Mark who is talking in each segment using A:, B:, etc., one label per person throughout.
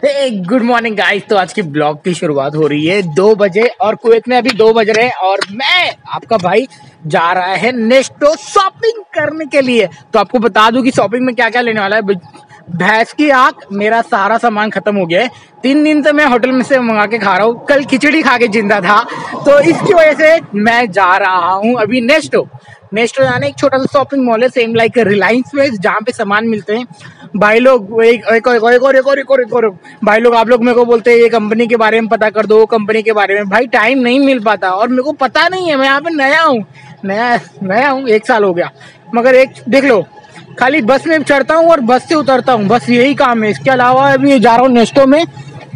A: Good morning guys. तो आज की ब्लॉग की शुरुआत हो रही है 2 बजे और कुवैत में अभी 2 बज रहे हैं और मैं आपका भाई जा रहा है नेस्टो शॉपिंग करने के लिए। तो आपको बता दूं कि शॉपिंग में क्या क्या लेने वाला है। भैंस की आंख, मेरा सारा सामान खत्म हो गया है। 3 दिन से मैं होटल में से मंगा के खा रहा हूँ। कल खिचड़ी खा के जिंदा था, तो इसकी वजह से मैं जा रहा हूँ अभी नेस्टो जाने। एक छोटा सा शॉपिंग मॉल है, सेम लाइक रिलायंस में, जहाँ पे सामान मिलते हैं। भाई लोग एक और भाई लोग, आप लोग मेरे को बोलते हैं ये कंपनी के बारे में पता कर दो, वो कंपनी के बारे में। भाई टाइम नहीं मिल पाता और मेरे को पता नहीं है। मैं यहाँ पे नया हूँ 1 साल हो गया। मगर एक देख लो, खाली बस में चढ़ता हूँ और बस से उतरता हूँ, बस यही काम है। इसके अलावा अभी जा रहा हूँ नेस्टो में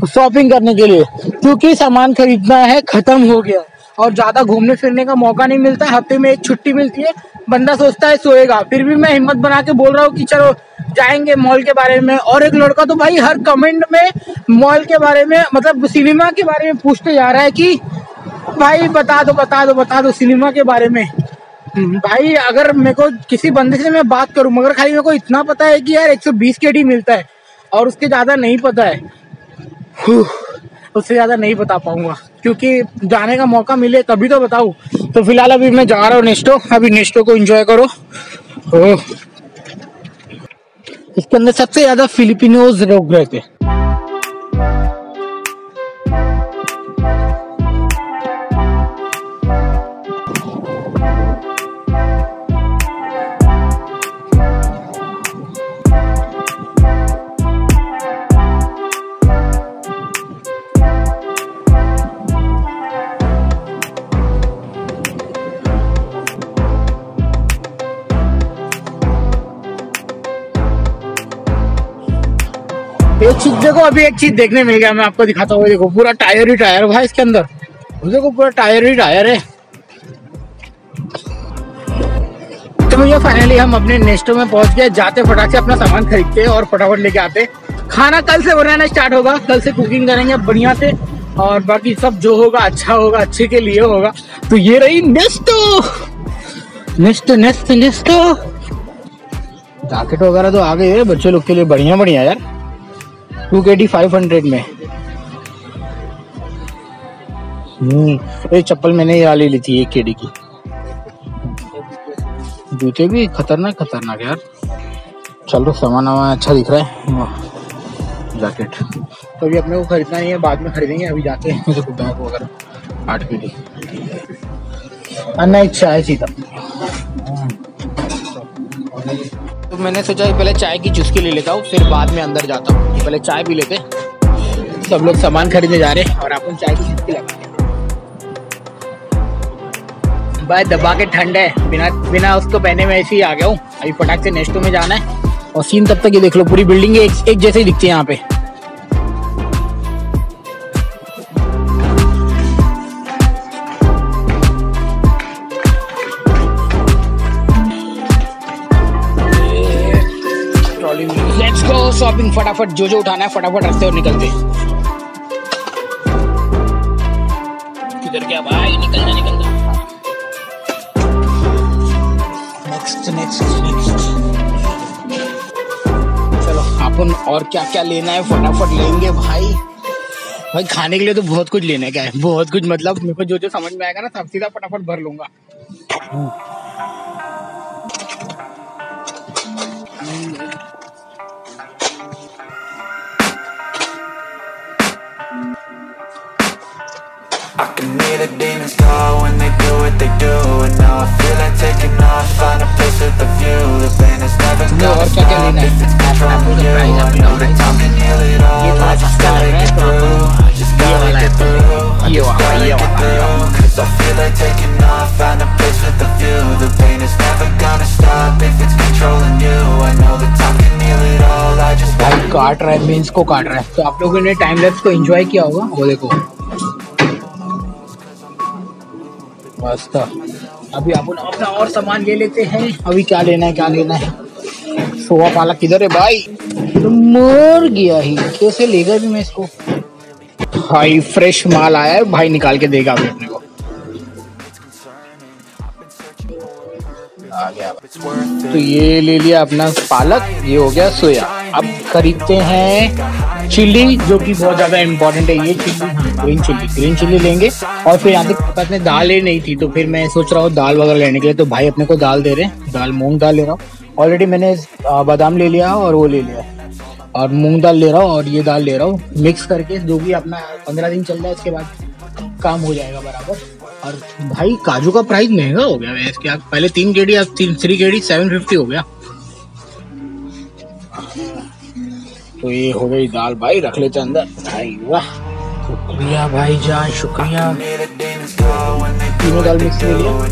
A: शॉपिंग करने के लिए, क्योंकि सामान खरीदना है, खत्म हो गया और ज्यादा घूमने फिरने का मौका नहीं मिलता। हफ्ते में 1 छुट्टी मिलती है, बंदा सोचता है सोएगा। फिर भी मैं हिम्मत बना के बोल रहा हूँ कि चलो जाएंगे मॉल के बारे में। और एक लड़का तो भाई हर कमेंट में मॉल के बारे में, मतलब सिनेमा के बारे में पूछते जा रहा है कि भाई बता दो सिनेमा के बारे में। भाई अगर मेरे को किसी बंदे से मैं बात करूं, मगर खाली मेरे को इतना पता है कि यार 120 केडी मिलता है और उसके ज्यादा नहीं पता है। उससे ज्यादा नहीं बता पाऊंगा, क्योंकि जाने का मौका मिले तभी तो बताऊं। तो फिलहाल अभी मैं जा रहा हूँ नेस्टो। अभी नेस्टो को एंजॉय करो। इसके अंदर सबसे ज्यादा फिलिपिनोज लोग रहते हैं। एक चीज देखो, अभी एक चीज देखने मिल गया, मैं आपको दिखाता हूँ। देखो पूरा टायर ही टायर भाई इसके अंदर। देखो पूरा टायर ही टायर है। तो भैया फाइनली हम अपने नेस्टो में पहुंच गए। जाते फटाक से अपना सामान खरीदते और फटाफट लेके आते। खाना कल से बनाना स्टार्ट होगा, कल से कुकिंग करेंगे बढ़िया से, और बाकी सब जो होगा अच्छा होगा, अच्छे के लिए होगा। तो ये रही नेस्टो। जैकेट वगैरह तो आ गए है बच्चे लोग के लिए, बढ़िया यार। 2KD 500 में। ये चप्पल मैंने ये वाली ली थी 1KD की। जूते भी खतरनाक यार। चलो सामान अच्छा दिख रहा है। जैकेट तो अभी अपने को खरीदना नहीं है, बाद में खरीदेंगे। अभी जाते हैं। देखो बैग वगैरह 8KD। नहीं चाय सीधा। तो मैंने सोचा पहले चाय की चुस्की ले लेता हूँ, फिर बाद में अंदर जाता हूँ। पहले चाय पी लेते। सब लोग सामान खरीदने जा रहे हैं और अपन चाय की चुस्की लगा। भाई दबा के ठंड है, बिना उसको पहने में ऐसे ही आ गया हूँ। अभी फटाक से नेस्टो में जाना है। और सीन तब तक ये देख लो, पूरी बिल्डिंग एक जैसे ही दिखती है यहाँ पे। Let's go shopping. फटाफट जो उठाना है फटाफट रखते और निकलते। किधर क्या भाई, निकल जा। नेक्स्ट चलो अपन और क्या लेना है फटाफट लेंगे भाई। खाने के लिए तो बहुत कुछ लेने का है, बहुत कुछ। मतलब मेरे को जो समझ में आएगा ना सब सीधा फटाफट भर लूंगा।
B: I can hear the demons call when they do what they do. And now I feel like taking off, find a place with a view. The pain is never gonna stop if it's controlling you. I know that time can heal it all. I just gotta get through. I just gotta get through. I just gotta get through. Cause I feel like taking off, find a place with a view. The pain is never gonna stop if it's controlling you. I know that time can heal it all. I just gotta get through. काट रहा है, beans को काट रहा है। तो आप लोगों ने टाइम लैप्स को एंजॉय किया होगा, वो देखो मस्त। अभी अपन अपना और सामान ले लेते हैं। अभी क्या लेना है। सोआ पालक किधर है भाई? मर गया ही, कैसे लेगा भी मैं इसको। भाई फ्रेश माल आया है, भाई निकाल के देगा अभी अपने को। आ गया। तो ये ले लिया अपना पालक, ये हो गया सोया। अब खरीदते हैं
A: चिल्ली जो कि बहुत ज्यादा इम्पोर्टेंट है, ये चिल्ली ग्रीन चिल्ली लेंगे। और फिर यहाँ तक पास में दाल ही नहीं थी, तो फिर मैं सोच रहा हूँ दाल वगैरह लेने के लिए। तो भाई अपने को दाल दे रहे हैं, दाल मूंग दाल ले रहा हूँ। ऑलरेडी मैंने बादाम ले लिया और वो ले लिया, और मूंग दाल ले रहा हूँ और ये दाल ले रहा हूँ, मिक्स करके जो भी अपना 15 दिन चल रहा है, उसके बाद काम हो जाएगा बराबर। और भाई काजू का प्राइस महंगा हो गया है इसके, पहले 3 केडी अब 3 केडी 750 हो गया। तो ये हो गई दाल भाई, रख लेते अंदर भाई। वाह शुक्रिया भाई जान, शुक्रिया। तीनों दाल मिक्स ले लिया, हो गया।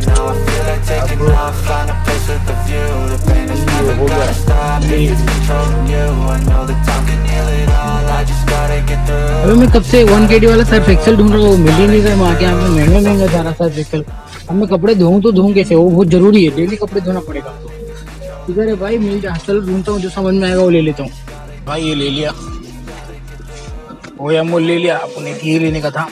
A: अभी मैं कब से 1 केडी वाला सर्फ एक्सेल ढूंढ रहा हूँ, मिल ही नहीं रहा वहाँ के। यहाँ पे महंगा सारा सर्फ एक्सेल। अब मैं कपड़े धोऊं तो धोऊं कैसे, वो बहुत जरूरी है, डेली कपड़े धोना पड़ेगा। इधर है भाई, मिल जा, चलो ढूंढता हूँ, जो समझ में आएगा वो ले लेता हूँ। भाई ये ले लिया, वो अमूल ले लिया, अपने की लेने का था।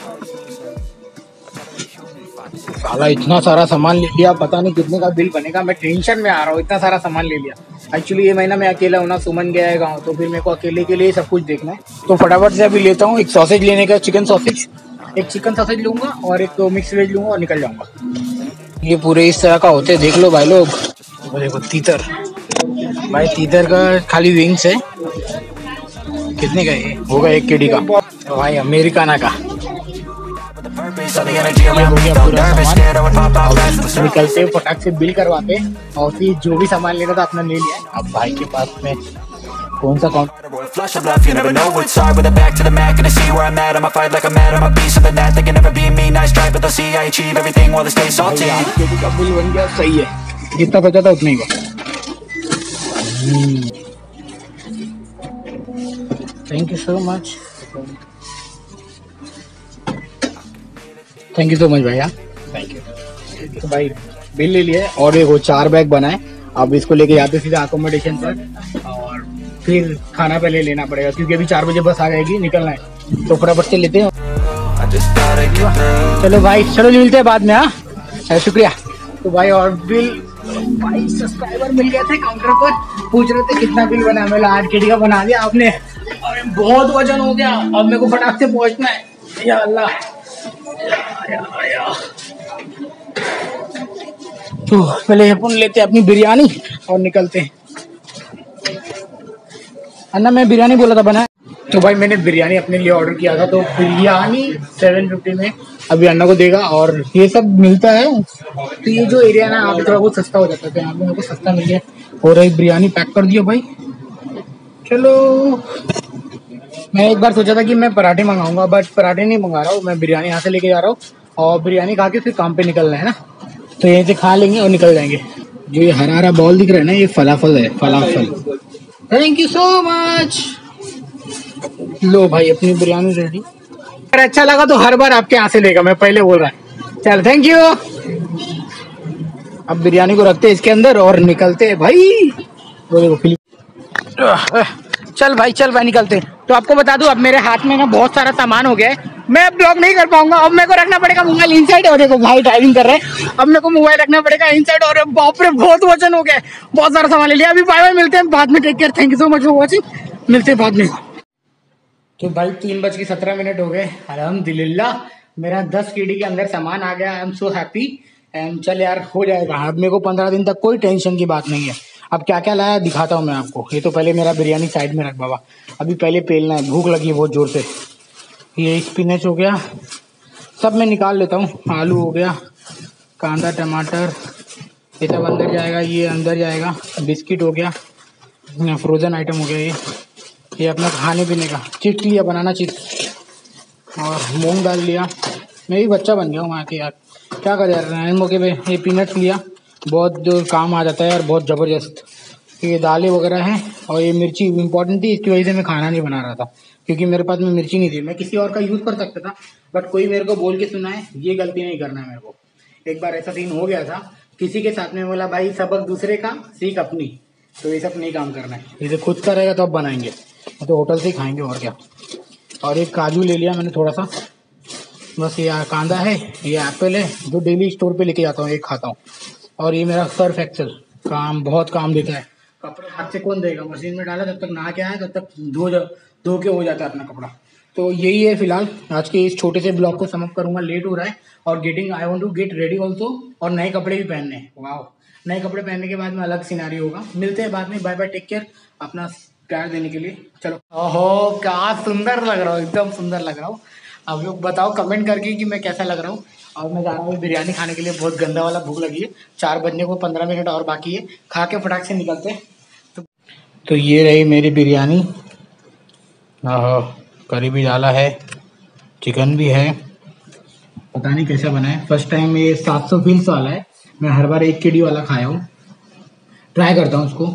A: साला इतना सारा सामान ले लिया, पता नहीं कितने का बिल बनेगा। मैं टेंशन में आ रहा हूँ, इतना सारा सामान ले लिया। एक्चुअली ये महीना मैं अकेला हूँ ना, सुमन गया है गाँव, तो फिर मेरे को अकेले के लिए सब कुछ देखना है। तो फटाफट से अभी लेता हूँ। एक सॉसेज लेने का, चिकन सॉसेज, एक चिकन सॉसेज लूंगा और एक मिक्स वेज लूंगा और निकल जाऊंगा। ये पूरे इस तरह का होते हैं, देख लो भाई लोग। देखो तीतर, भाई तीतर का खाली विंग्स है, कितने का ये होगा 1 केडी का। तो भाई अमेरिकाना का निकलते फटाक से बिल करवाते, और फिर जो भी सामान लेना था अपना ले लिया। अब भाई के पास में कौन सा काउंटर, बिल बन गया, सही है, जितना सोचा था उतना ही का। Thank you so much, thank you so much भैया, थैंक यू। तो भाई बिल ले लिए और ये वो 4 बैग बनाए। अब इसको लेके जाते सीधा अकोमोडेशन पर, और फिर खाना पहले लेना पड़ेगा क्योंकि अभी 4 बजे बस आ जाएगी, निकलना है। तो फटाफट से लेते हैं। चलो भाई, चलो मिलते हैं बाद में। हाँ शुक्रिया। तो भाई और बिल, भाई सब्सक्राइबर मिल गए थे काउंटर पर, पूछ रहे थे कितना बिल बना। मैंने 8 केडी का बना दिया आपने, और बहुत वजन हो गया। अब मेरे को फटाक से पहुंचना है। या अल्लाह, तो पहले अपन लेते हैं अपनी बिरयानी और निकलते हैं। अन्ना मैं बिरयानी बोला था बना। तो भाई मैंने बिरयानी अपने लिए ऑर्डर किया था, तो बिरयानी 750 में अभी अन्ना को देगा। और ये सब मिलता है, तो ये जो एरिया ना यहाँ पे थोड़ा बहुत सस्ता हो जाता है, तो यहाँ पे मेरे को सस्ता मिल गया। और एक बिरयानी पैक कर दिया भाई। चलो मैं एक बार सोचा था कि मैं पराठे मंगाऊंगा, बट पराठे नहीं मंगा रहा हूँ, मैं बिरयानी यहाँ से लेके जा रहा हूँ। और बिरयानी खा के फिर काम पे निकलना है ना, तो यहीं से खा लेंगे और निकल जाएंगे। जो ये हरा हरा बॉल दिख रहा है ना, ये फलाफल है, falafel. Thank you so much. लो भाई अपनी बिरयानी रेडी। अगर अच्छा लगा तो हर बार आपके यहाँ से लेगा, मैं पहले बोल रहा है। चल थैंक यू। अब बिरयानी को रखते हैं इसके अंदर और निकलते हैं भाई। वो देखो, चल भाई निकलते हैं। तो आपको बता दूं, अब मेरे हाथ में ना बहुत सारा सामान हो गया है, मैं अब ब्लॉग नहीं कर पाऊंगा। अब मेरे को रखना पड़ेगा मोबाइल इनसाइड। और देखो भाई ड्राइविंग कर रहे हैं, अब मेरे को मोबाइल रखना पड़ेगा इनसाइड। और बाप रे बहुत वजन हो गया है, बहुत सारा सामान ले लिया। अभी बाय बाय, मिलते हैं बाद में। Take care, thank you so much for watching, मिलते हैं बाद में। तो भाई 3:17 हो गए। अल्हम्दुलिल्लाह मेरा 10 केडी के अंदर सामान आ गया। I am so happy. And चल यार हो जाएगा। अब मेरे को 15 दिन तक कोई टेंशन की बात नहीं है। अब क्या क्या लाया दिखाता हूँ मैं आपको। ये तो पहले मेरा बिरयानी साइड में रख बाबा, अभी पहले पेलना है, भूख लगी है बहुत जोर से। ये स्पिनच हो गया, सब मैं निकाल लेता हूँ। आलू हो गया, कांदा टमाटर, ये सब अंदर जाएगा, ये अंदर जाएगा। बिस्किट हो गया, फ्रोजन आइटम हो गया। ये अपना खाने पीने का। चिप्स लिया, बनाना चिप्स, और मूंग दाल लिया। मैं भी बच्चा बन गया हूँ वहाँ के यार, क्या कर यार मौके पे। ये पीनट्स लिया, बहुत जो काम आ जाता है यार, बहुत ज़बरदस्त। ये दालें वगैरह हैं, और ये मिर्ची इंपॉर्टेंट थी, इसकी वजह से मैं खाना नहीं बना रहा था, क्योंकि मेरे पास में मिर्ची नहीं थी। मैं किसी और का यूज़ कर सकता था, बट कोई मेरे को बोल के सुना है ये गलती नहीं करना है मेरे को। एक बार ऐसा सीन हो गया था किसी के साथ में, बोला भाई सबक दूसरे का सीख अपनी, तो ये सब नहीं काम करना है। इसे खुद का रहेगा तो अब बनाएंगे, तो होटल से ही खाएंगे और क्या। और एक काजू ले लिया मैंने थोड़ा सा, बस। ये कांदा है, ये एप्पल है, जो डेली स्टोर पे लेके जाता हूँ, एक खाता हूँ। और ये मेरा सर्फ एक्सेल, बहुत काम देता है। कपड़े हाथ से कौन देगा, मशीन में डाला तब तक नहा के आया, तब तक धो के हो जाता है अपना कपड़ा। तो यही है फिलहाल आज के इस छोटे से ब्लॉग को समाप्त करूंगा, लेट हो रहा है और I want to get ready also, और नए कपड़े भी पहनने हैं। वाह, नए कपड़े पहनने के बाद में अलग सिनारी होगा। मिलते हैं बाद में, बाय बाय, टेक केयर, अपना प्यार देने के लिए। चलो। ओहो क्या सुंदर लग रहा हूँ, एकदम सुंदर लग रहा हूँ। आप लोग बताओ कमेंट करके कि मैं कैसा लग रहा हूँ। और मैं जा रहा हूँ बिरयानी खाने के लिए, बहुत गंदा वाला भूख लगी है। 4 बजने को 15 मिनट और बाकी है, खा के फटाक से निकलते हैं। तो ये रही मेरी बिरयानी। ओहो, करी भी डाला है, चिकन भी है, पता नहीं कैसा बना है। फर्स्ट टाइम ये 700 फील्स वाला है, मैं हर बार 1 KD वाला खाया हूँ। ट्राई करता हूँ उसको।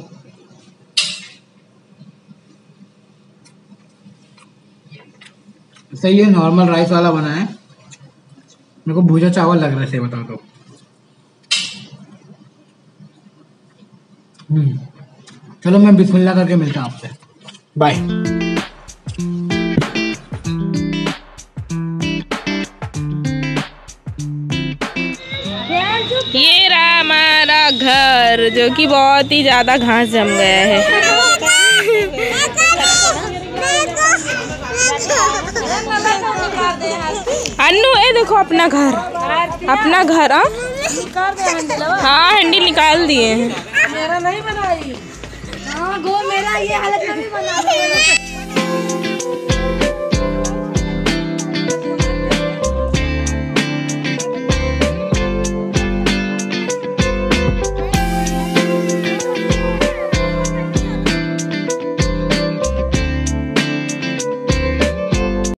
A: सही है, नॉर्मल राइस वाला बना है। मेरे को भुजा चावल लग रहा है, सही बताओ तो। चलो मैं बिस्मिल्लाह करके मिलता हूँ आपसे, बाय।
C: ये रहा हमारा घर, जो कि बहुत ही ज्यादा घास जम गया है। अन्नू ये देखो अपना घर, अपना घर। हाँ हैंडल निकाल दिए हैं।
D: मेरा नहीं बनाई। हाँ गो मेरा ये हालत में भी बना।